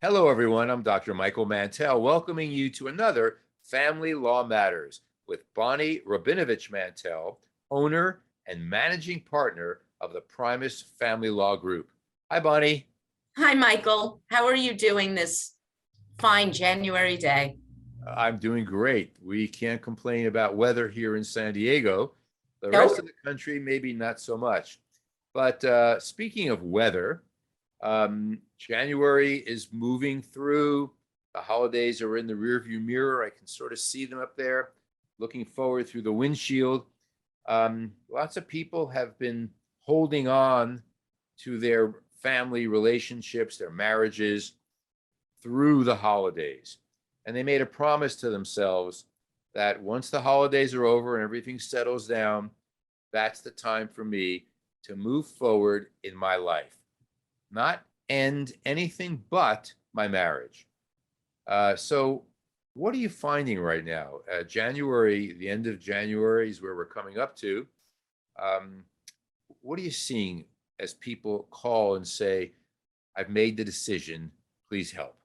Hello, everyone. I'm Dr. Michael Mantell, welcoming you to another Family Law Matters with Bonnie Rabinovich Mantell, owner and managing partner of the Primus Family Law Group. Hi, Bonnie. Hi, Michael. How are you doing this fine January day? I'm doing great. We can't complain about weather here in San Diego. The rest of Nope. the country, maybe not so much. But speaking of weather, January is moving through. The holidays are in the rearview mirror. I can sort of see them up there, looking forward through the windshield. Lots of people have been holding on to their family relationships, their marriages through the holidays. And they made a promise to themselves that once the holidays are over and everything settles down, that's the time for me to move forward in my life, not end anything but my marriage. So, what are you finding right now? January, the end of January is where we're coming up to. Um, what are you seeing as people call and say, I've made the decision, please help?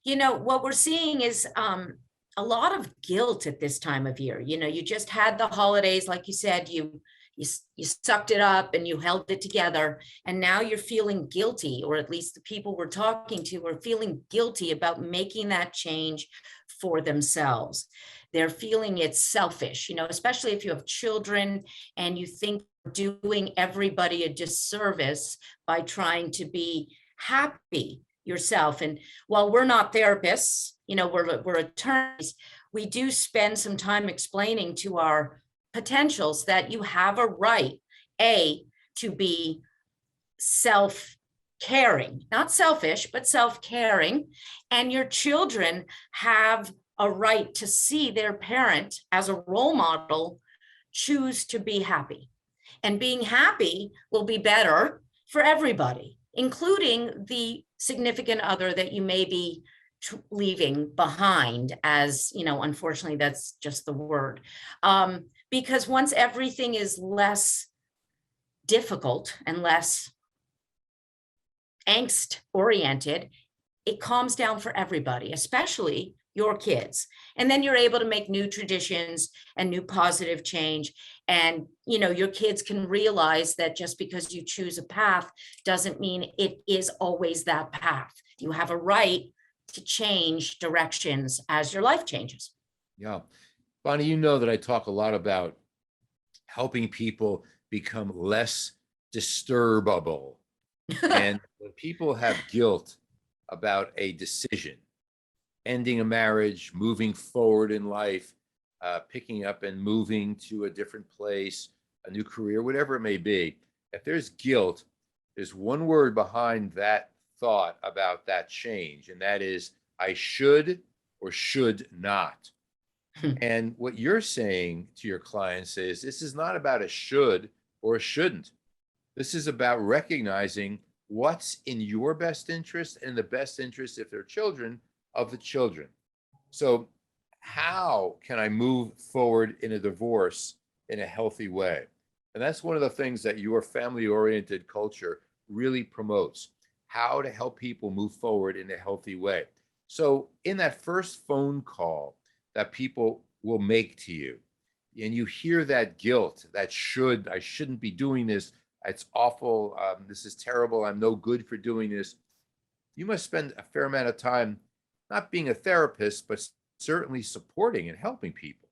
What we're seeing is a lot of guilt at this time of year. You just had the holidays, like you said, you sucked it up and you held it together, and now you're feeling guilty, or at least the people we're talking to are feeling guilty about making that change for themselves. They're feeling it's selfish, especially if you have children and you think you're doing everybody a disservice by trying to be happy yourself. And while we're not therapists, we're attorneys, we do spend some time explaining to our potentials that you have a right, to be self-caring, not selfish, but self-caring. And your children have a right to see their parent as a role model choose to be happy. And being happy will be better for everybody, including the significant other that you may be leaving behind, as unfortunately that's just the word. Because once everything is less difficult and less angst oriented, it calms down for everybody, especially your kids. And then you're able to make new traditions and new positive change. And, your kids can realize that just because you choose a path doesn't mean it is always that path. You have a right to change directions as your life changes. Yeah. Bonnie, you know that I talk a lot about helping people become less disturbable. And when people have guilt about a decision, ending a marriage, moving forward in life, picking up and moving to a different place, a new career, whatever it may be, if there's guilt, there's one word behind that thought about that change, and that is I should or should not. And what you're saying to your clients is this is not about a should or a shouldn't. This is about recognizing what's in your best interest and the best interest, if they're children, of the children. So, how can I move forward in a divorce in a healthy way? And that's one of the things that your family oriented culture really promotes, how to help people move forward in a healthy way. So, in that first phone call that people will make to you, and you hear that guilt, I shouldn't be doing this, it's awful, this is terrible, I'm no good for doing this. You must spend a fair amount of time not being a therapist, but certainly supporting and helping people.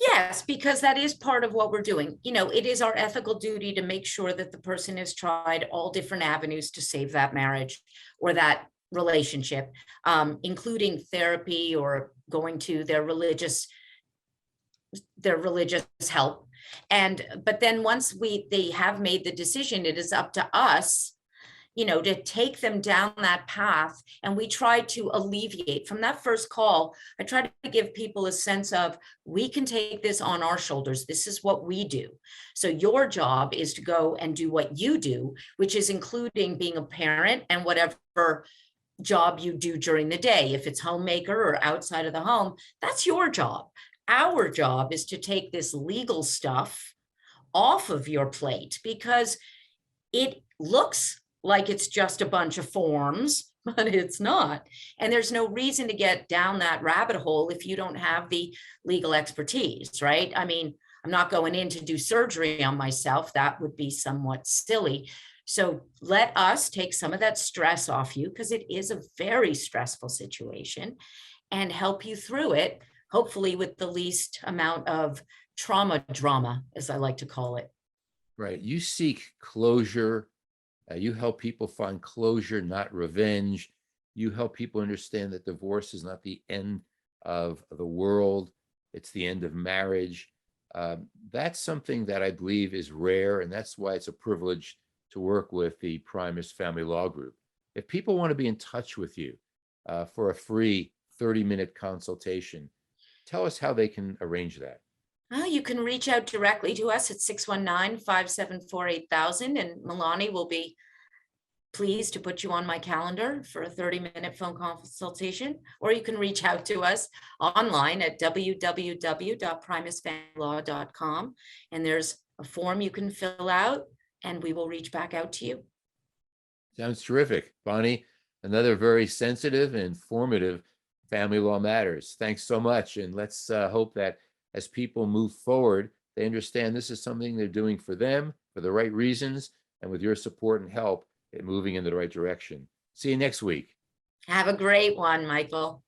Yes, because that is part of what we're doing. It is our ethical duty to make sure that the person has tried all different avenues to save that marriage or that relationship, including therapy or going to their religious help. But then once they have made the decision, it is up to us to take them down that path. And we try to alleviate from that first call. I try to give people a sense of, we can take this on our shoulders. This is what we do. So your job is to go and do what you do, which is including being a parent and whatever job you do during the day. If it's homemaker or outside of the home, that's your job. Our job is to take this legal stuff off of your plate, because it looks like it's just a bunch of forms, but it's not. And there's no reason to get down that rabbit hole if you don't have the legal expertise, right? I mean, I'm not going in to do surgery on myself. That would be somewhat silly. So let us take some of that stress off you, because it is a very stressful situation, and help you through it, hopefully with the least amount of trauma drama, as I like to call it. Right. You seek closure. You help people find closure, not revenge. You help people understand that divorce is not the end of the world. It's the end of marriage. That's something that I believe is rare, and that's why it's a privilege to work with the Primus Family Law Group. If people want to be in touch with you for a free 30-minute consultation, tell us how they can arrange that. You can reach out directly to us at 619-574-8000, and Milani will be pleased to put you on my calendar for a 30-minute phone consultation, or you can reach out to us online at www.primusfamilylaw.com, and there's a form you can fill out, and we will reach back out to you. Sounds terrific. Bonnie, another very sensitive and informative Family Law Matters. Thanks so much. And let's hope that as people move forward, they understand this is something they're doing for them, for the right reasons, and with your support and help, it moving in the right direction. See you next week. Have a great one, Michael.